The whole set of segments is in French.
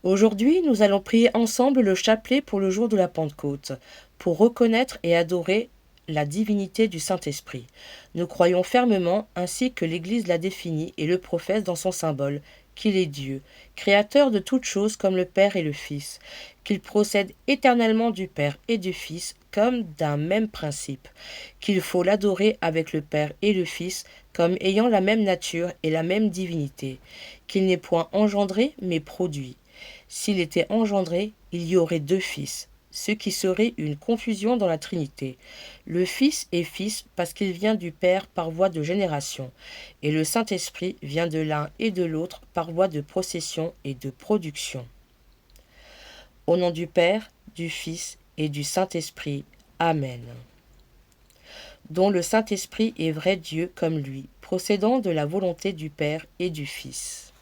Aujourd'hui, nous allons prier ensemble le chapelet pour le jour de la Pentecôte, pour reconnaître et adorer la divinité du Saint-Esprit. Nous croyons fermement, ainsi que l'Église l'a défini et le professe dans son symbole, qu'il est Dieu, créateur de toutes choses comme le Père et le Fils, qu'il procède éternellement du Père et du Fils comme d'un même principe, qu'il faut l'adorer avec le Père et le Fils comme ayant la même nature et la même divinité, qu'il n'est point engendré mais produit. S'il était engendré, il y aurait deux fils, ce qui serait une confusion dans la Trinité. Le Fils est Fils parce qu'il vient du Père par voie de génération, et le Saint-Esprit vient de l'un et de l'autre par voie de procession et de production. Au nom du Père, du Fils et du Saint-Esprit. Amen. Dont le Saint-Esprit est vrai Dieu comme lui, procédant de la volonté du Père et du Fils.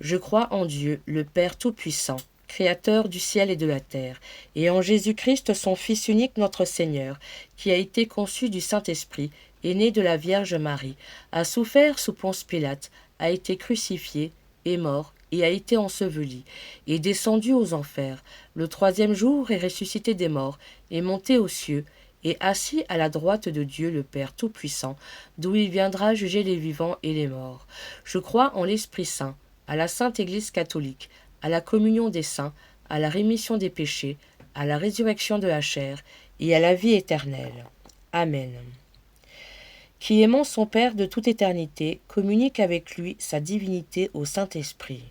Je crois en Dieu, le Père Tout-Puissant, Créateur du ciel et de la terre, et en Jésus-Christ, son Fils unique, notre Seigneur, qui a été conçu du Saint-Esprit, est né de la Vierge Marie, a souffert sous Ponce Pilate, a été crucifié, est mort, et a été enseveli, est descendu aux enfers, le troisième jour est ressuscité des morts, est monté aux cieux, et assis à la droite de Dieu le Père Tout-Puissant, d'où il viendra juger les vivants et les morts. Je crois en l'Esprit Saint, à la Sainte Église catholique, à la communion des saints, à la rémission des péchés, à la résurrection de la chair et à la vie éternelle. Amen. Qui aimant son Père de toute éternité, communique avec lui sa divinité au Saint-Esprit.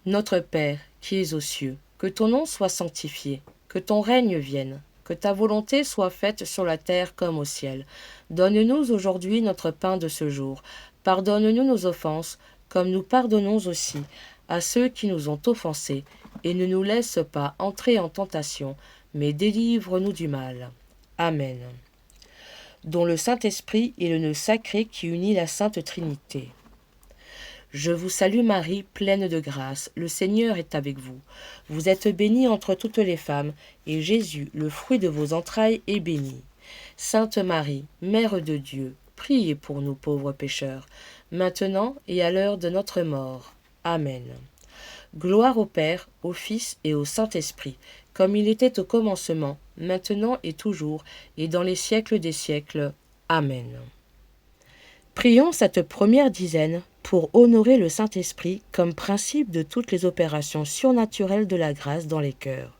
Notre Père, qui es aux cieux, que ton nom soit sanctifié, que ton règne vienne, que ta volonté soit faite sur la terre comme au ciel. Donne-nous aujourd'hui notre pain de ce jour. Pardonne-nous nos offenses, comme nous pardonnons aussi à ceux qui nous ont offensés, et ne nous laisse pas entrer en tentation, mais délivre-nous du mal. Amen. Dont le Saint-Esprit est le nœud sacré qui unit la Sainte Trinité. Je vous salue Marie, pleine de grâce, le Seigneur est avec vous. Vous êtes bénie entre toutes les femmes, et Jésus, le fruit de vos entrailles, est béni. Sainte Marie, Mère de Dieu, priez pour nous pauvres pécheurs, maintenant et à l'heure de notre mort. Amen. Gloire au Père, au Fils et au Saint-Esprit, comme il était au commencement, maintenant et toujours, et dans les siècles des siècles. Amen. Prions cette première dizaine pour honorer le Saint-Esprit comme principe de toutes les opérations surnaturelles de la grâce dans les cœurs,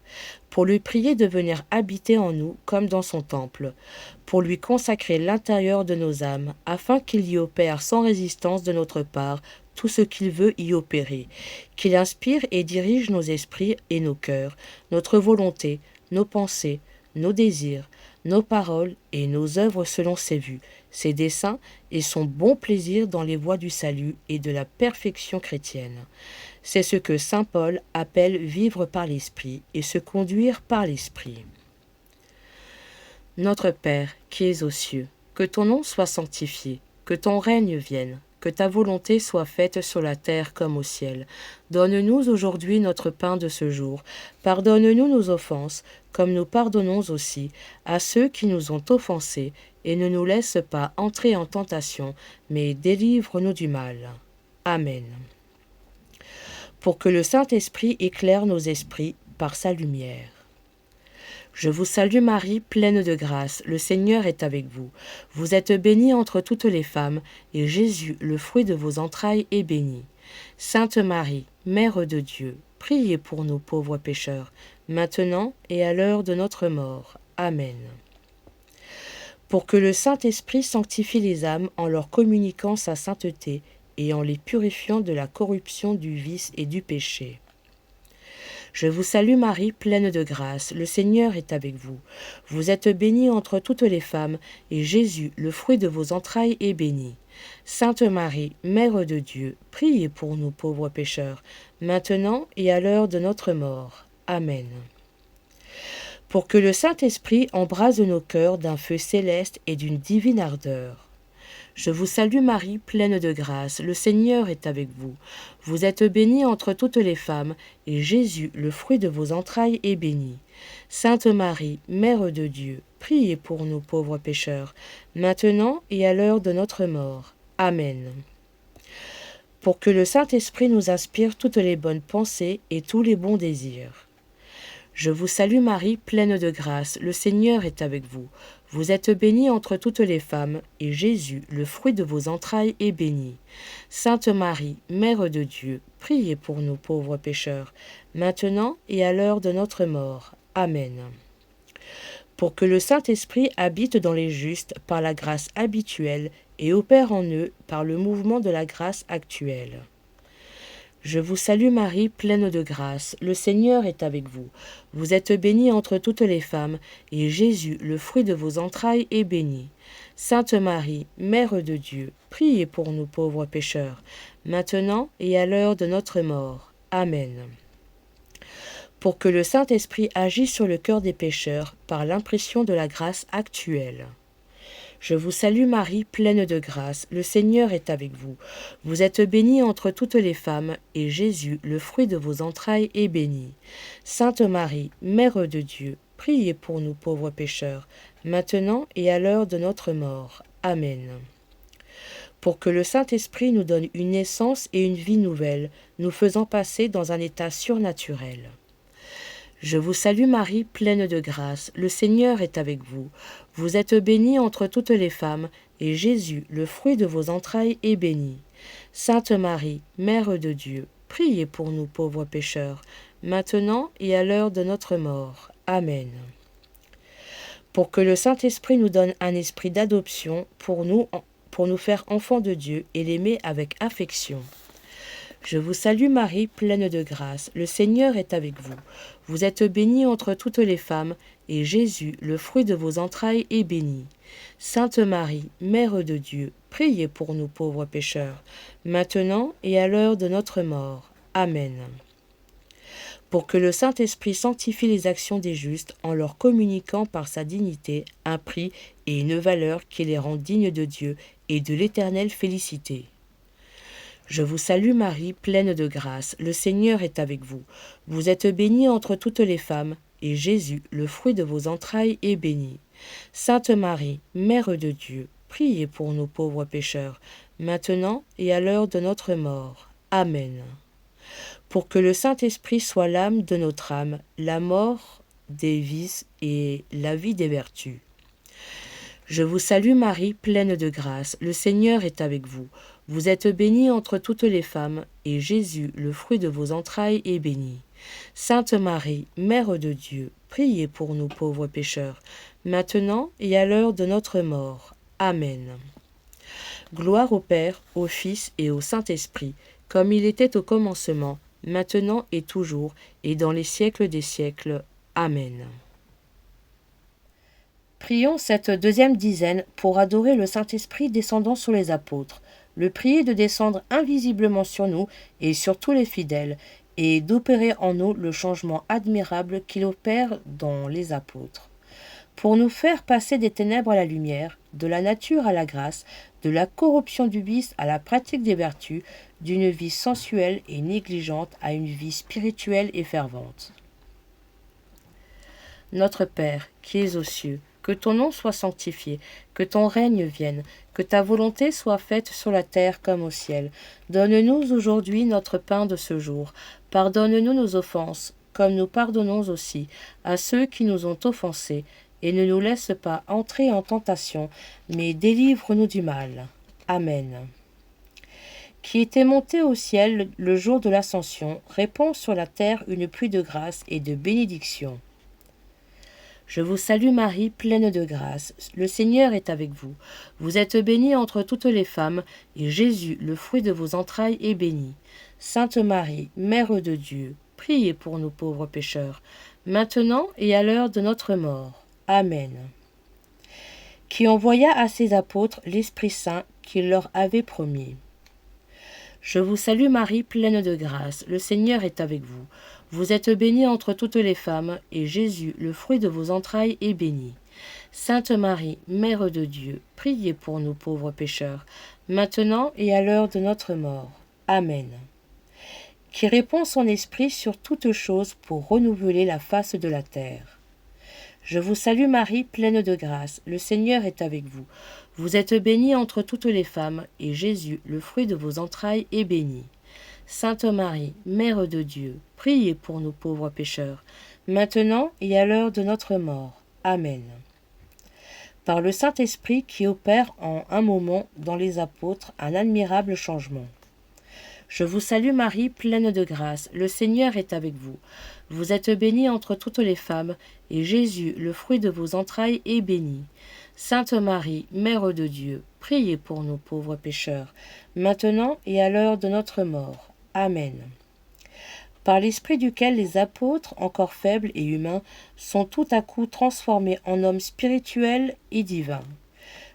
pour lui prier de venir habiter en nous comme dans son temple, pour lui consacrer l'intérieur de nos âmes, afin qu'il y opère sans résistance de notre part tout ce qu'il veut y opérer, qu'il inspire et dirige nos esprits et nos cœurs, notre volonté, nos pensées, nos désirs, nos paroles et nos œuvres selon ses vues, ses desseins et son bon plaisir dans les voies du salut et de la perfection chrétienne. C'est ce que saint Paul appelle vivre par l'Esprit et se conduire par l'Esprit. Notre Père, qui es aux cieux, que ton nom soit sanctifié, que ton règne vienne, que ta volonté soit faite sur la terre comme au ciel. Donne-nous aujourd'hui notre pain de ce jour. Pardonne-nous nos offenses, comme nous pardonnons aussi à ceux qui nous ont offensés, et ne nous laisse pas entrer en tentation, mais délivre-nous du mal. Amen. Pour que le Saint-Esprit éclaire nos esprits par sa lumière. Je vous salue Marie, pleine de grâce, le Seigneur est avec vous. Vous êtes bénie entre toutes les femmes, et Jésus, le fruit de vos entrailles, est béni. Sainte Marie, Mère de Dieu, priez pour nous pauvres pécheurs, maintenant et à l'heure de notre mort. Amen. Pour que le Saint-Esprit sanctifie les âmes en leur communiquant sa sainteté et en les purifiant de la corruption du vice et du péché. Je vous salue Marie, pleine de grâce, le Seigneur est avec vous. Vous êtes bénie entre toutes les femmes, et Jésus, le fruit de vos entrailles, est béni. Sainte Marie, Mère de Dieu, priez pour nous pauvres pécheurs, maintenant et à l'heure de notre mort. Amen. Pour que le Saint-Esprit embrase nos cœurs d'un feu céleste et d'une divine ardeur. Je vous salue Marie, pleine de grâce, le Seigneur est avec vous. Vous êtes bénie entre toutes les femmes, et Jésus, le fruit de vos entrailles, est béni. Sainte Marie, Mère de Dieu, priez pour nous pauvres pécheurs, maintenant et à l'heure de notre mort. Amen. pour que le Saint-Esprit nous inspire toutes les bonnes pensées et tous les bons désirs. Je vous salue Marie, pleine de grâce, le Seigneur est avec vous. Vous êtes bénie entre toutes les femmes, et Jésus, le fruit de vos entrailles, est béni. Sainte Marie, Mère de Dieu, priez pour nous pauvres pécheurs, maintenant et à l'heure de notre mort. Amen. Pour que le Saint-Esprit habite dans les justes par la grâce habituelle et opère en eux par le mouvement de la grâce actuelle. Je vous salue Marie, pleine de grâce, le Seigneur est avec vous. Vous êtes bénie entre toutes les femmes, et Jésus, le fruit de vos entrailles, est béni. Sainte Marie, Mère de Dieu, priez pour nous pauvres pécheurs, maintenant et à l'heure de notre mort. Amen. Pour que le Saint-Esprit agisse sur le cœur des pécheurs par l'impression de la grâce actuelle. Je vous salue Marie, pleine de grâce, le Seigneur est avec vous. Vous êtes bénie entre toutes les femmes, et Jésus, le fruit de vos entrailles, est béni. Sainte Marie, Mère de Dieu, priez pour nous pauvres pécheurs, maintenant et à l'heure de notre mort. Amen. Pour que le Saint-Esprit nous donne une naissance et une vie nouvelle, nous faisant passer dans un état surnaturel. Je vous salue Marie, pleine de grâce, le Seigneur est avec vous. Vous êtes bénie entre toutes les femmes, et Jésus, le fruit de vos entrailles, est béni. Sainte Marie, Mère de Dieu, priez pour nous pauvres pécheurs, maintenant et à l'heure de notre mort. Amen. Pour que le Saint-Esprit nous donne un esprit d'adoption pour nous faire enfants de Dieu et l'aimer avec affection. Je vous salue Marie, pleine de grâce, le Seigneur est avec vous. Vous êtes bénie entre toutes les femmes, et Jésus, le fruit de vos entrailles, est béni. Sainte Marie, Mère de Dieu, priez pour nous pauvres pécheurs, maintenant et à l'heure de notre mort. Amen. Pour que le Saint-Esprit sanctifie les actions des justes en leur communiquant par sa dignité un prix et une valeur qui les rend dignes de Dieu et de l'éternelle félicité. Je vous salue Marie, pleine de grâce, le Seigneur est avec vous. Vous êtes bénie entre toutes les femmes, et Jésus, le fruit de vos entrailles, est béni. Sainte Marie, Mère de Dieu, priez pour nous pauvres pécheurs, maintenant et à l'heure de notre mort. Amen. Pour que le Saint-Esprit soit l'âme de notre âme, la mort des vices et la vie des vertus. Je vous salue Marie, pleine de grâce, le Seigneur est avec vous. Vous êtes bénie entre toutes les femmes, et Jésus, le fruit de vos entrailles, est béni. Sainte Marie, Mère de Dieu, priez pour nous pauvres pécheurs, maintenant et à l'heure de notre mort. Amen. Gloire au Père, au Fils et au Saint-Esprit, comme il était au commencement, maintenant et toujours, et dans les siècles des siècles. Amen. Prions cette deuxième dizaine pour adorer le Saint-Esprit descendant sur les apôtres, le prier de descendre invisiblement sur nous et sur tous les fidèles, et d'opérer en nous le changement admirable qu'il opère dans les apôtres, pour nous faire passer des ténèbres à la lumière, de la nature à la grâce, de la corruption du vice à la pratique des vertus, d'une vie sensuelle et négligente à une vie spirituelle et fervente. Notre Père, qui es aux cieux, que ton nom soit sanctifié, que ton règne vienne, que ta volonté soit faite sur la terre comme au ciel. Donne-nous aujourd'hui notre pain de ce jour. Pardonne-nous nos offenses, comme nous pardonnons aussi à ceux qui nous ont offensés, et ne nous laisse pas entrer en tentation, mais délivre-nous du mal. Amen. Qui était monté au ciel le jour de l'Ascension, répand sur la terre une pluie de grâce et de bénédiction. Je vous salue Marie, pleine de grâce, le Seigneur est avec vous. Vous êtes bénie entre toutes les femmes, et Jésus, le fruit de vos entrailles, est béni. Sainte Marie, Mère de Dieu, priez pour nous pauvres pécheurs, maintenant et à l'heure de notre mort. Amen. Qui envoya à ses apôtres l'Esprit Saint qu'il leur avait promis. Je vous salue Marie, pleine de grâce, le Seigneur est avec vous. Vous êtes bénie entre toutes les femmes, et Jésus, le fruit de vos entrailles, est béni. Sainte Marie, Mère de Dieu, priez pour nous pauvres pécheurs, maintenant et à l'heure de notre mort. Amen. Qui répand son esprit sur toutes choses pour renouveler la face de la terre. Je vous salue Marie, pleine de grâce, le Seigneur est avec vous. Vous êtes bénie entre toutes les femmes, et Jésus, le fruit de vos entrailles, est béni. Sainte Marie, Mère de Dieu, priez pour nous pauvres pécheurs, maintenant et à l'heure de notre mort. Amen. Par le Saint-Esprit qui opère en un moment dans les apôtres un admirable changement. Je vous salue Marie, pleine de grâce, le Seigneur est avec vous. Vous êtes bénie entre toutes les femmes, et Jésus, le fruit de vos entrailles, est béni. Sainte Marie, Mère de Dieu, priez pour nous pauvres pécheurs, maintenant et à l'heure de notre mort. Amen. Par l'esprit duquel les apôtres, encore faibles et humains, sont tout à coup transformés en hommes spirituels et divins.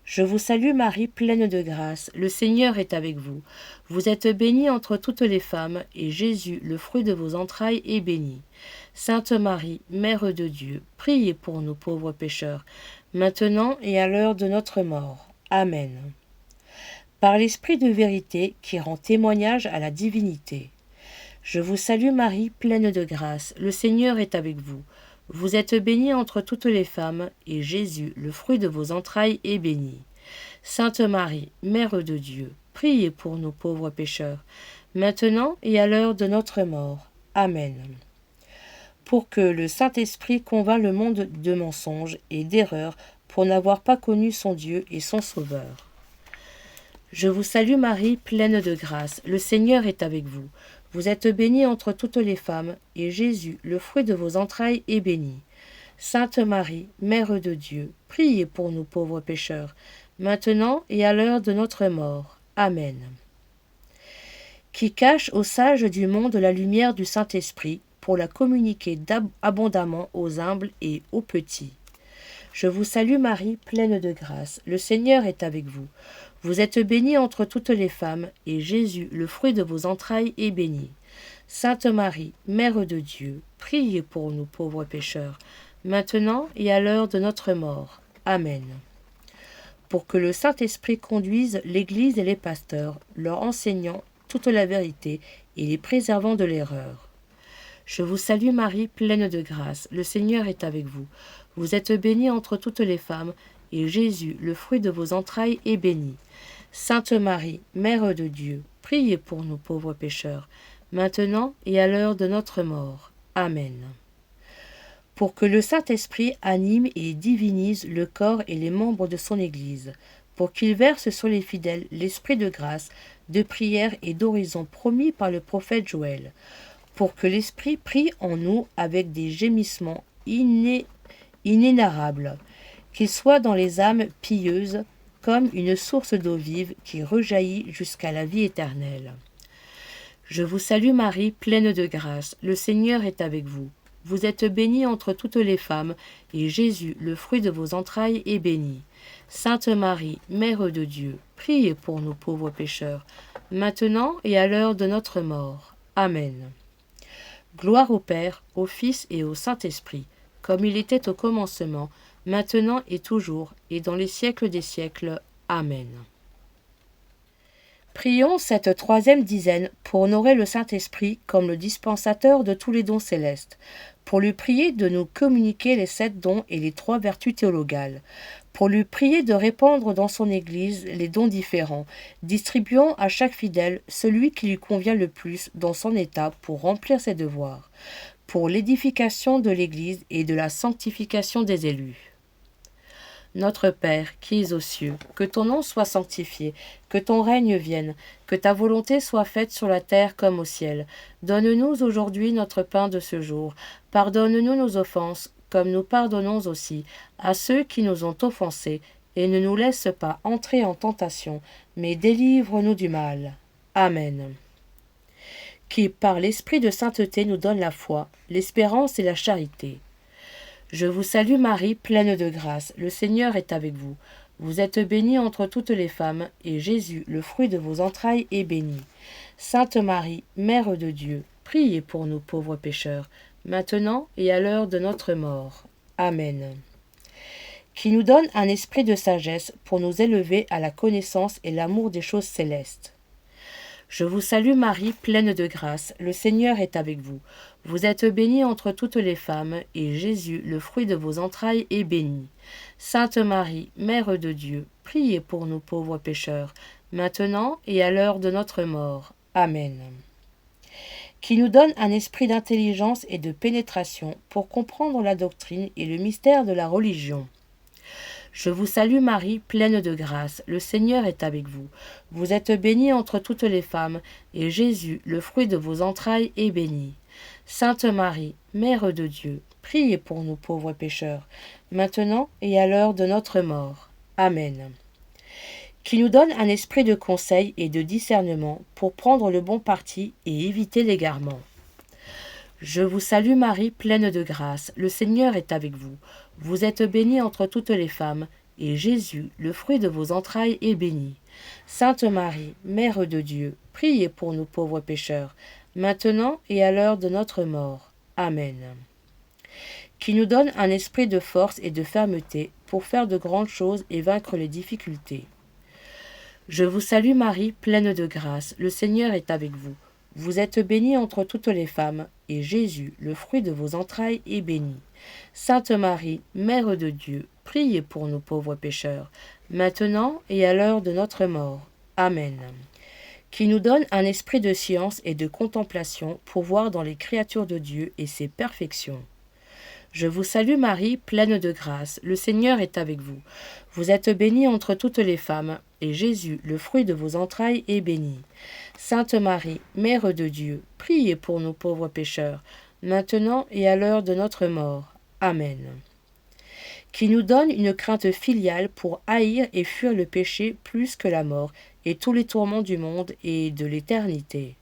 Je vous salue Marie, pleine de grâce, le Seigneur est avec vous. Vous êtes bénie entre toutes les femmes, et Jésus, le fruit de vos entrailles, est béni. Sainte Marie, Mère de Dieu, priez pour nous pauvres pécheurs, maintenant et à l'heure de notre mort. Amen. Par l'Esprit de vérité qui rend témoignage à la divinité. Je vous salue Marie, pleine de grâce, le Seigneur est avec vous. Vous êtes bénie entre toutes les femmes, et Jésus, le fruit de vos entrailles, est béni. Sainte Marie, Mère de Dieu, priez pour nous pauvres pécheurs, maintenant et à l'heure de notre mort. Amen. Pour que le Saint-Esprit convainc le monde de mensonges et d'erreurs pour n'avoir pas connu son Dieu et son Sauveur. Je vous salue Marie, pleine de grâce, le Seigneur est avec vous. Vous êtes bénie entre toutes les femmes, et Jésus, le fruit de vos entrailles, est béni. Sainte Marie, Mère de Dieu, priez pour nous pauvres pécheurs, maintenant et à l'heure de notre mort. Amen. Qui cache aux sages du monde la lumière du Saint-Esprit, pour la communiquer abondamment aux humbles et aux petits. Je vous salue Marie, pleine de grâce, le Seigneur est avec vous. Vous êtes bénie entre toutes les femmes, et Jésus, le fruit de vos entrailles, est béni. Sainte Marie, Mère de Dieu, priez pour nous pauvres pécheurs, maintenant et à l'heure de notre mort. Amen. Pour que le Saint-Esprit conduise l'Église et les pasteurs, leur enseignant toute la vérité et les préservant de l'erreur. Je vous salue Marie, pleine de grâce, le Seigneur est avec vous. Vous êtes bénie entre toutes les femmes, et Jésus, le fruit de vos entrailles, est béni. Sainte Marie, Mère de Dieu, priez pour nous pauvres pécheurs, maintenant et à l'heure de notre mort. Amen. Pour que le Saint-Esprit anime et divinise le corps et les membres de son Église, pour qu'il verse sur les fidèles l'esprit de grâce, de prière et d'oraison promis par le prophète Joël, pour que l'Esprit prie en nous avec des gémissements inénarrables, qu'il soit dans les âmes pieuses comme une source d'eau vive qui rejaillit jusqu'à la vie éternelle. Je vous salue Marie, pleine de grâce, le Seigneur est avec vous. Vous êtes bénie entre toutes les femmes, et Jésus, le fruit de vos entrailles, est béni. Sainte Marie, Mère de Dieu, priez pour nous pauvres pécheurs, maintenant et à l'heure de notre mort. Amen. Gloire au Père, au Fils et au Saint-Esprit, comme il était au commencement, maintenant et toujours, et dans les siècles des siècles. Amen. Prions cette troisième dizaine pour honorer le Saint-Esprit comme le dispensateur de tous les dons célestes, pour lui prier de nous communiquer les 7 dons et les 3 vertus théologales, pour lui prier de répandre dans son Église les dons différents, distribuant à chaque fidèle celui qui lui convient le plus dans son état pour remplir ses devoirs, pour l'édification de l'Église et de la sanctification des élus. Notre Père, qui es aux cieux, que ton nom soit sanctifié, que ton règne vienne, que ta volonté soit faite sur la terre comme au ciel. Donne-nous aujourd'hui notre pain de ce jour. Pardonne-nous nos offenses, comme nous pardonnons aussi à ceux qui nous ont offensés, et ne nous laisse pas entrer en tentation, mais délivre-nous du mal. Amen. Qui, par l'esprit de sainteté, nous donne la foi, l'espérance et la charité. Je vous salue Marie, pleine de grâce, le Seigneur est avec vous. Vous êtes bénie entre toutes les femmes, et Jésus, le fruit de vos entrailles, est béni. Sainte Marie, Mère de Dieu, priez pour nous pauvres pécheurs, maintenant et à l'heure de notre mort. Amen. Qui nous donne un esprit de sagesse pour nous élever à la connaissance et l'amour des choses célestes. Je vous salue Marie, pleine de grâce, le Seigneur est avec vous. Vous êtes bénie entre toutes les femmes, et Jésus, le fruit de vos entrailles, est béni. Sainte Marie, Mère de Dieu, priez pour nous pauvres pécheurs, maintenant et à l'heure de notre mort. Amen. Qui nous donne un esprit d'intelligence et de pénétration pour comprendre la doctrine et le mystère de la religion. Je vous salue Marie, pleine de grâce, le Seigneur est avec vous. Vous êtes bénie entre toutes les femmes, et Jésus, le fruit de vos entrailles, est béni. Sainte Marie, Mère de Dieu, priez pour nous pauvres pécheurs, maintenant et à l'heure de notre mort. Amen. Qui nous donne un esprit de conseil et de discernement pour prendre le bon parti et éviter l'égarement. Je vous salue Marie, pleine de grâce, le Seigneur est avec vous. Vous êtes bénie entre toutes les femmes, et Jésus, le fruit de vos entrailles, est béni. Sainte Marie, Mère de Dieu, priez pour nous pauvres pécheurs, maintenant et à l'heure de notre mort. Amen. Qui nous donne un esprit de force et de fermeté pour faire de grandes choses et vaincre les difficultés. Je vous salue Marie, pleine de grâce, le Seigneur est avec vous. Vous êtes bénie entre toutes les femmes, et Jésus, le fruit de vos entrailles, est béni. Sainte Marie, Mère de Dieu, priez pour nous pauvres pécheurs, maintenant et à l'heure de notre mort. Amen. Qui nous donne un esprit de science et de contemplation pour voir dans les créatures de Dieu et ses perfections. Je vous salue Marie, pleine de grâce, le Seigneur est avec vous. Vous êtes bénie entre toutes les femmes, et Jésus, le fruit de vos entrailles, est béni. Sainte Marie, Mère de Dieu, priez pour nous pauvres pécheurs, maintenant et à l'heure de notre mort. Amen. Qui nous donne une crainte filiale pour haïr et fuir le péché plus que la mort, et tous les tourments du monde et de l'éternité.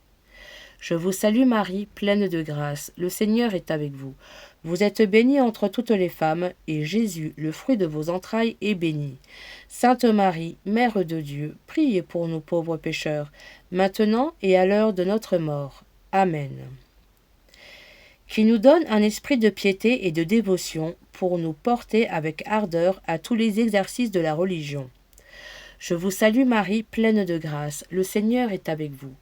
Je vous salue Marie, pleine de grâce, le Seigneur est avec vous. Vous êtes bénie entre toutes les femmes, et Jésus, le fruit de vos entrailles, est béni. Sainte Marie, Mère de Dieu, priez pour nous pauvres pécheurs, maintenant et à l'heure de notre mort. Amen. Qui nous donne un esprit de piété et de dévotion pour nous porter avec ardeur à tous les exercices de la religion. Je vous salue Marie, pleine de grâce, le Seigneur est avec vous.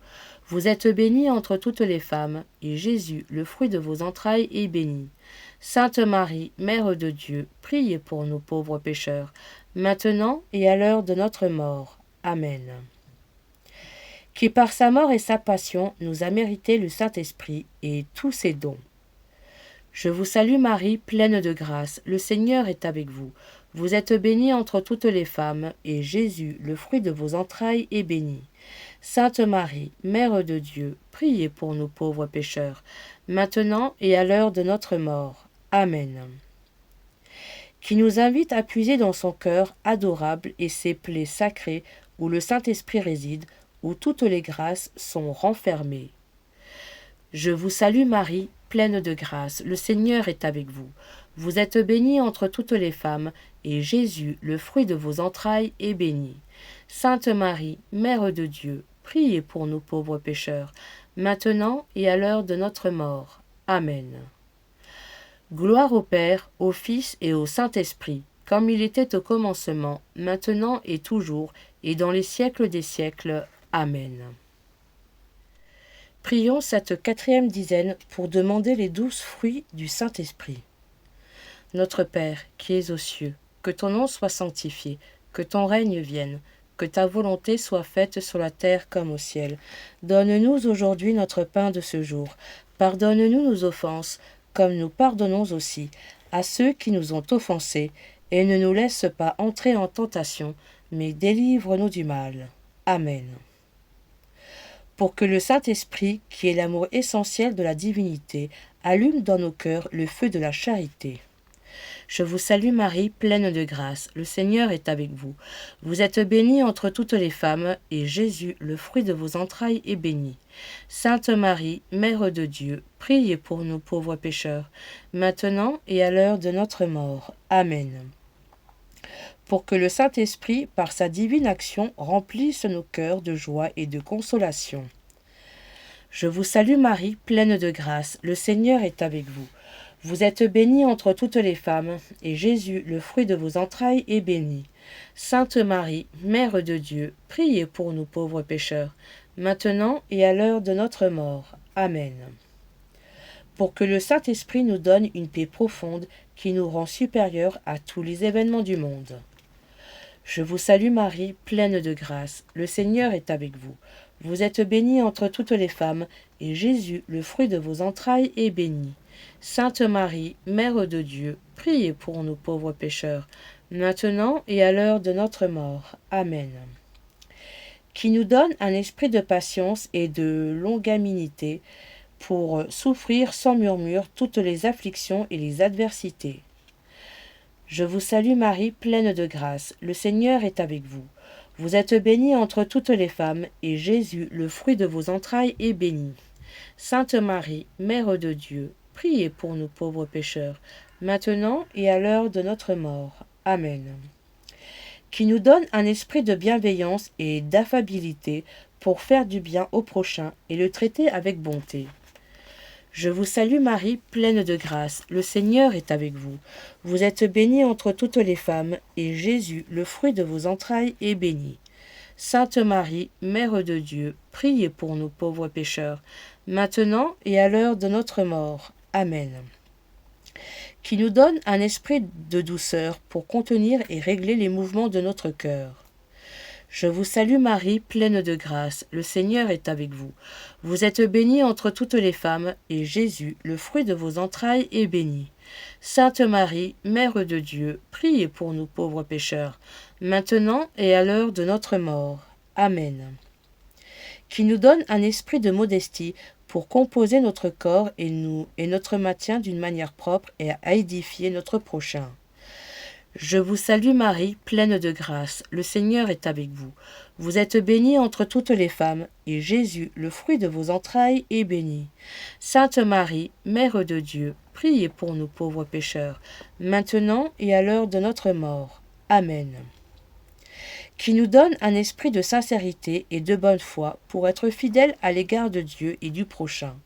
Vous êtes bénie entre toutes les femmes, et Jésus, le fruit de vos entrailles, est béni. Sainte Marie, Mère de Dieu, priez pour nous pauvres pécheurs, maintenant et à l'heure de notre mort. Amen. Qui par sa mort et sa passion nous a mérité le Saint-Esprit et tous ses dons. Je vous salue Marie, pleine de grâce, le Seigneur est avec vous. Vous êtes bénie entre toutes les femmes, et Jésus, le fruit de vos entrailles, est béni. Sainte Marie, Mère de Dieu, priez pour nous pauvres pécheurs, maintenant et à l'heure de notre mort. Amen. Qui nous invite à puiser dans son cœur adorable et ses plaies sacrées où le Saint-Esprit réside, où toutes les grâces sont renfermées. Je vous salue Marie, pleine de grâce, le Seigneur est avec vous. Vous êtes bénie entre toutes les femmes, et Jésus, le fruit de vos entrailles, est béni. Sainte Marie, Mère de Dieu, priez pour nous pauvres pécheurs, maintenant et à l'heure de notre mort. Amen. Gloire au Père, au Fils et au Saint-Esprit, comme il était au commencement, maintenant et toujours, et dans les siècles des siècles. Amen. Prions cette 4e dizaine pour demander les 12 fruits du Saint-Esprit. Notre Père, qui es aux cieux, que ton nom soit sanctifié, que ton règne vienne, que ta volonté soit faite sur la terre comme au ciel. Donne-nous aujourd'hui notre pain de ce jour. Pardonne-nous nos offenses, comme nous pardonnons aussi à ceux qui nous ont offensés, et ne nous laisse pas entrer en tentation, mais délivre-nous du mal. Amen. Pour que le Saint-Esprit, qui est l'amour essentiel de la divinité, allume dans nos cœurs le feu de la charité. Je vous salue Marie, pleine de grâce, le Seigneur est avec vous. Vous êtes bénie entre toutes les femmes, et Jésus, le fruit de vos entrailles, est béni. Sainte Marie, Mère de Dieu, priez pour nous pauvres pécheurs, maintenant et à l'heure de notre mort. Amen. Pour que le Saint-Esprit, par sa divine action, remplisse nos cœurs de joie et de consolation. Je vous salue Marie, pleine de grâce, le Seigneur est avec vous. Vous êtes bénie entre toutes les femmes, et Jésus, le fruit de vos entrailles, est béni. Sainte Marie, Mère de Dieu, priez pour nous pauvres pécheurs, maintenant et à l'heure de notre mort. Amen. Pour que le Saint-Esprit nous donne une paix profonde qui nous rend supérieurs à tous les événements du monde. Je vous salue Marie, pleine de grâce, le Seigneur est avec vous. Vous êtes bénie entre toutes les femmes, et Jésus, le fruit de vos entrailles, est béni. Sainte Marie, Mère de Dieu, priez pour nous pauvres pécheurs, maintenant et à l'heure de notre mort. Amen. Qui nous donne un esprit de patience et de longanimité pour souffrir sans murmure toutes les afflictions et les adversités. Je vous salue Marie, pleine de grâce, le Seigneur est avec vous. Vous êtes bénie entre toutes les femmes, et Jésus, le fruit de vos entrailles, est béni. Sainte Marie, Mère de Dieu, priez pour nous pauvres pécheurs, maintenant et à l'heure de notre mort. Amen. Qui nous donne un esprit de bienveillance et d'affabilité pour faire du bien au prochain et le traiter avec bonté. Je vous salue Marie, pleine de grâce, le Seigneur est avec vous. Vous êtes bénie entre toutes les femmes, et Jésus, le fruit de vos entrailles, est béni. Sainte Marie, Mère de Dieu, priez pour nous pauvres pécheurs, maintenant et à l'heure de notre mort. Amen. Qui nous donne un esprit de douceur pour contenir et régler les mouvements de notre cœur. Je vous salue Marie, pleine de grâce, le Seigneur est avec vous. Vous êtes bénie entre toutes les femmes, et Jésus, le fruit de vos entrailles, est béni. Sainte Marie, Mère de Dieu, priez pour nous pauvres pécheurs, maintenant et à l'heure de notre mort. Amen. Qui nous donne un esprit de modestie pour composer notre corps et notre maintien d'une manière propre et à édifier notre prochain. Je vous salue Marie, pleine de grâce, le Seigneur est avec vous. Vous êtes bénie entre toutes les femmes, et Jésus, le fruit de vos entrailles, est béni. Sainte Marie, Mère de Dieu, priez pour nous pauvres pécheurs, maintenant et à l'heure de notre mort. Amen. Qui nous donne un esprit de sincérité et de bonne foi pour être fidèles à l'égard de Dieu et du prochain.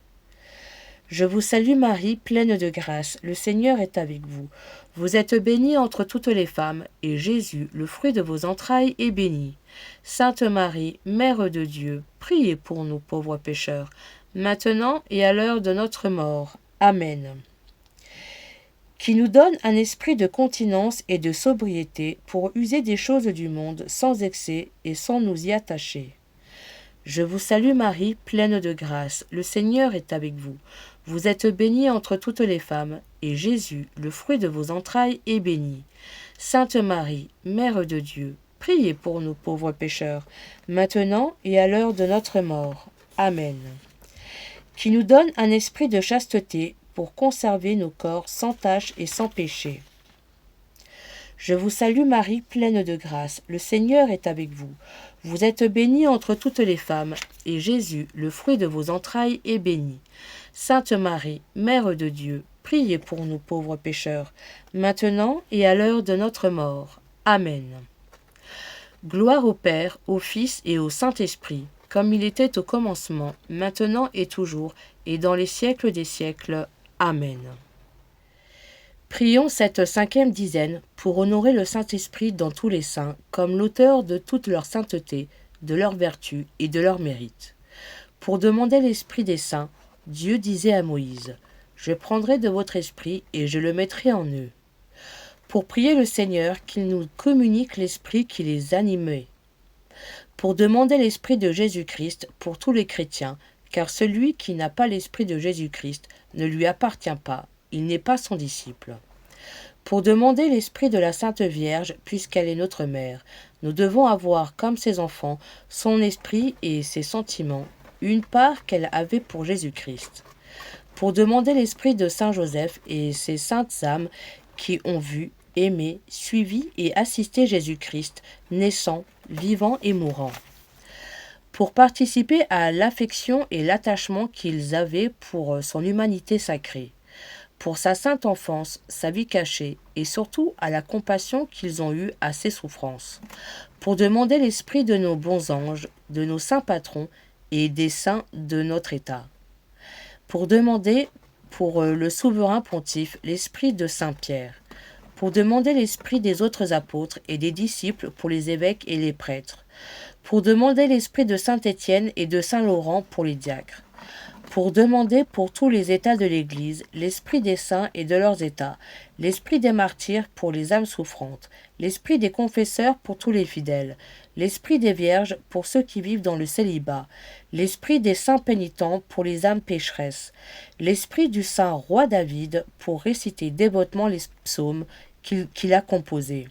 Je vous salue Marie, pleine de grâce, le Seigneur est avec vous. Vous êtes bénie entre toutes les femmes, et Jésus, le fruit de vos entrailles, est béni. Sainte Marie, Mère de Dieu, priez pour nous pauvres pécheurs, maintenant et à l'heure de notre mort. Amen. Qui nous donne un esprit de continence et de sobriété pour user des choses du monde sans excès et sans nous y attacher. Je vous salue Marie, pleine de grâce, le Seigneur est avec vous. Vous êtes bénie entre toutes les femmes, et Jésus, le fruit de vos entrailles, est béni. Sainte Marie, Mère de Dieu, priez pour nous pauvres pécheurs, maintenant et à l'heure de notre mort. Amen. Qui nous donne un esprit de chasteté pour conserver nos corps sans tache et sans péché. Je vous salue Marie, pleine de grâce, le Seigneur est avec vous. Vous êtes bénie entre toutes les femmes, et Jésus, le fruit de vos entrailles, est béni. Sainte Marie, Mère de Dieu, priez pour nous pauvres pécheurs, maintenant et à l'heure de notre mort. Amen. Gloire au Père, au Fils et au Saint-Esprit, comme il était au commencement, maintenant et toujours, et dans les siècles des siècles. Amen. Prions cette 5e dizaine pour honorer le Saint-Esprit dans tous les saints, comme l'auteur de toute leur sainteté, de leur vertu et de leur mérite. Pour demander l'Esprit des saints, Dieu disait à Moïse, « Je prendrai de votre esprit et je le mettrai en eux. » Pour prier le Seigneur qu'il nous communique l'Esprit qui les animait. Pour demander l'Esprit de Jésus-Christ pour tous les chrétiens, car celui qui n'a pas l'Esprit de Jésus-Christ ne lui appartient pas, il n'est pas son disciple. Pour demander l'Esprit de la Sainte Vierge, puisqu'elle est notre mère, nous devons avoir comme ses enfants son esprit et ses sentiments, une part qu'elle avait pour Jésus-Christ. Pour demander l'Esprit de Saint Joseph et ses saintes âmes qui ont vu, aimé, suivi et assisté Jésus-Christ, naissant, vivant et mourant. Pour participer à l'affection et l'attachement qu'ils avaient pour son humanité sacrée, pour sa sainte enfance, sa vie cachée, et surtout à la compassion qu'ils ont eue à ses souffrances, pour demander l'esprit de nos bons anges, de nos saints patrons et des saints de notre État, pour demander pour le souverain pontife l'esprit de Saint Pierre, pour demander l'esprit des autres apôtres et des disciples pour les évêques et les prêtres, pour demander l'esprit de saint Étienne et de saint Laurent pour les diacres, pour demander pour tous les états de l'Église l'esprit des saints et de leurs états, l'esprit des martyrs pour les âmes souffrantes, l'esprit des confesseurs pour tous les fidèles, l'esprit des vierges pour ceux qui vivent dans le célibat, l'esprit des saints pénitents pour les âmes pécheresses, l'esprit du saint roi David pour réciter dévotement les psaumes qu'il a composés.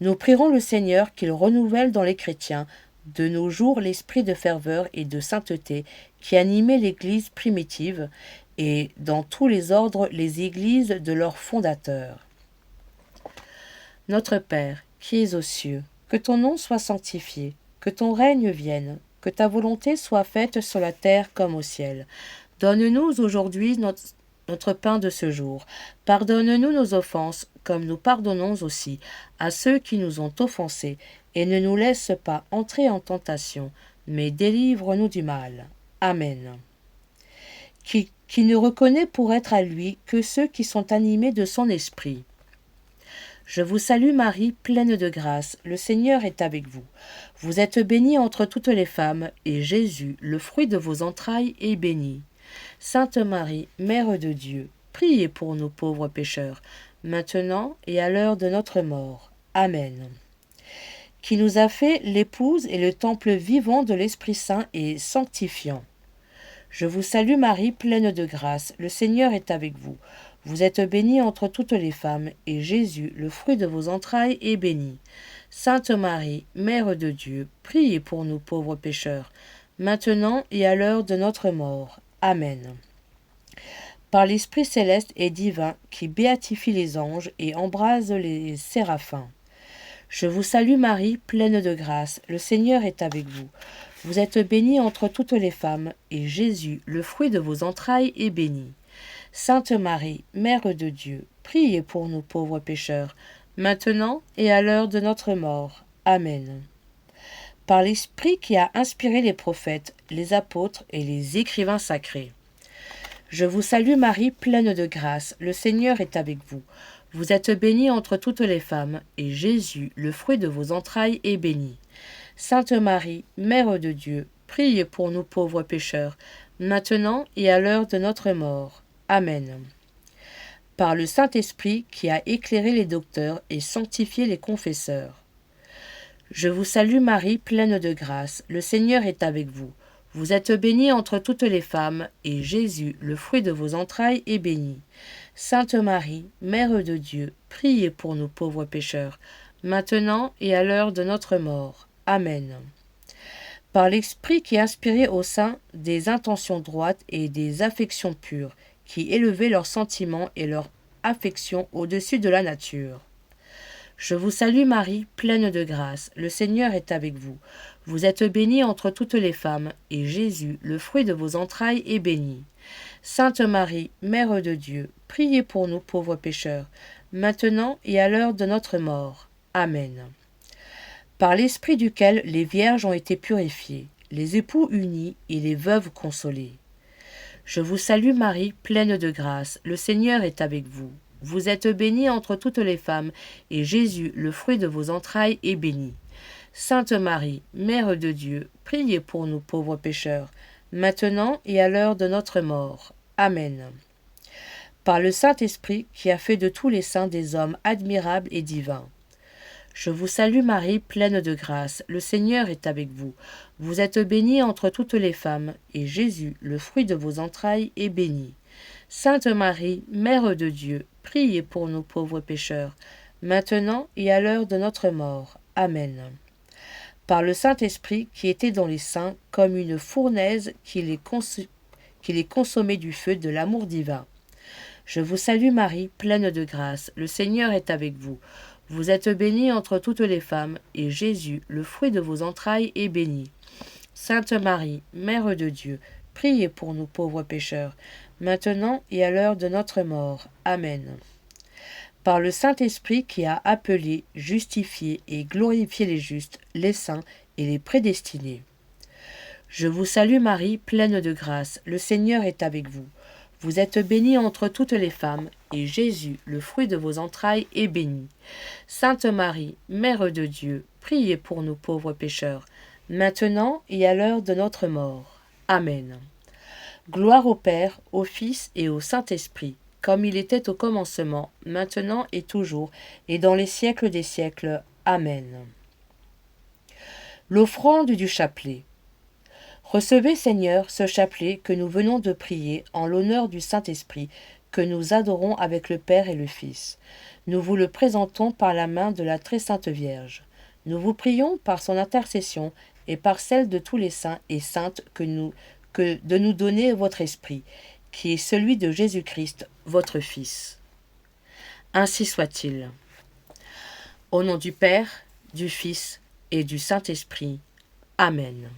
Nous prierons le Seigneur qu'il renouvelle dans les chrétiens de nos jours l'esprit de ferveur et de sainteté qui animait l'Église primitive et dans tous les ordres les églises de leurs fondateurs. Notre Père, qui es aux cieux, que ton nom soit sanctifié, que ton règne vienne, que ta volonté soit faite sur la terre comme au ciel. Donne-nous aujourd'hui notre pain de ce jour. Pardonne-nous nos offenses, comme nous pardonnons aussi à ceux qui nous ont offensés, et ne nous laisse pas entrer en tentation, mais délivre-nous du mal. Amen. Qui ne reconnaît pour être à lui que ceux qui sont animés de son esprit. Je vous salue Marie, pleine de grâce, le Seigneur est avec vous. Vous êtes bénie entre toutes les femmes, et Jésus, le fruit de vos entrailles, est béni. Sainte Marie, Mère de Dieu, priez pour nous pauvres pécheurs, maintenant et à l'heure de notre mort. Amen. Qui nous a fait l'épouse et le temple vivant de l'Esprit Saint et sanctifiant. Je vous salue Marie, pleine de grâce, le Seigneur est avec vous. Vous êtes bénie entre toutes les femmes, et Jésus, le fruit de vos entrailles, est béni. Sainte Marie, Mère de Dieu, priez pour nous pauvres pécheurs, maintenant et à l'heure de notre mort. Amen. Par l'Esprit céleste et divin qui béatifie les anges et embrase les séraphins. Je vous salue Marie, pleine de grâce, le Seigneur est avec vous. Vous êtes bénie entre toutes les femmes, et Jésus, le fruit de vos entrailles, est béni. Sainte Marie, Mère de Dieu, priez pour nous pauvres pécheurs, maintenant et à l'heure de notre mort. Amen. Par l'Esprit qui a inspiré les prophètes, les apôtres et les écrivains sacrés. Je vous salue Marie, pleine de grâce, le Seigneur est avec vous. Vous êtes bénie entre toutes les femmes, et Jésus, le fruit de vos entrailles, est béni. Sainte Marie, Mère de Dieu, priez pour nous pauvres pécheurs, maintenant et à l'heure de notre mort. Amen. Par le Saint-Esprit qui a éclairé les docteurs et sanctifié les confesseurs. Je vous salue Marie, pleine de grâce, le Seigneur est avec vous. Vous êtes bénie entre toutes les femmes, et Jésus, le fruit de vos entrailles, est béni. Sainte Marie, Mère de Dieu, priez pour nous pauvres pécheurs, maintenant et à l'heure de notre mort. Amen. Par l'Esprit qui inspirait aux saints des intentions droites et des affections pures, qui élevaient leurs sentiments et leurs affections au-dessus de la nature. Je vous salue Marie, pleine de grâce, le Seigneur est avec vous. Vous êtes bénie entre toutes les femmes, et Jésus, le fruit de vos entrailles, est béni. Sainte Marie, Mère de Dieu, priez pour nous pauvres pécheurs, maintenant et à l'heure de notre mort. Amen. Par l'Esprit duquel les vierges ont été purifiées, les époux unis et les veuves consolées. Je vous salue Marie, pleine de grâce, le Seigneur est avec vous. Vous êtes bénie entre toutes les femmes, et Jésus, le fruit de vos entrailles, est béni. Sainte Marie, Mère de Dieu, priez pour nous pauvres pécheurs, maintenant et à l'heure de notre mort. Amen. Par le Saint-Esprit qui a fait de tous les saints des hommes admirables et divins. Je vous salue Marie, pleine de grâce, le Seigneur est avec vous. Vous êtes bénie entre toutes les femmes, et Jésus, le fruit de vos entrailles, est béni. Sainte Marie, Mère de Dieu, priez pour nous pauvres pécheurs, maintenant et à l'heure de notre mort. Amen. Par le Saint-Esprit qui était dans les saints comme une fournaise qui les consommait du feu de l'amour divin. Je vous salue Marie, pleine de grâce, le Seigneur est avec vous. Vous êtes bénie entre toutes les femmes, et Jésus, le fruit de vos entrailles, est béni. Sainte Marie, Mère de Dieu, priez pour nous pauvres pécheurs, maintenant et à l'heure de notre mort. Amen. Par le Saint-Esprit qui a appelé, justifié et glorifié les justes, les saints et les prédestinés. Je vous salue Marie, pleine de grâce, le Seigneur est avec vous. Vous êtes bénie entre toutes les femmes, et Jésus, le fruit de vos entrailles, est béni. Sainte Marie, Mère de Dieu, priez pour nous pauvres pécheurs, maintenant et à l'heure de notre mort. Amen. Gloire au Père, au Fils et au Saint-Esprit, comme il était au commencement, maintenant et toujours, et dans les siècles des siècles. Amen. L'offrande du chapelet. Recevez, Seigneur, ce chapelet que nous venons de prier en l'honneur du Saint-Esprit, que nous adorons avec le Père et le Fils. Nous vous le présentons par la main de la très sainte Vierge. Nous vous prions par son intercession et par celle de tous les saints et saintes de nous donner votre Esprit, qui est celui de Jésus-Christ, votre Fils. Ainsi soit-il. Au nom du Père, du Fils et du Saint-Esprit. Amen.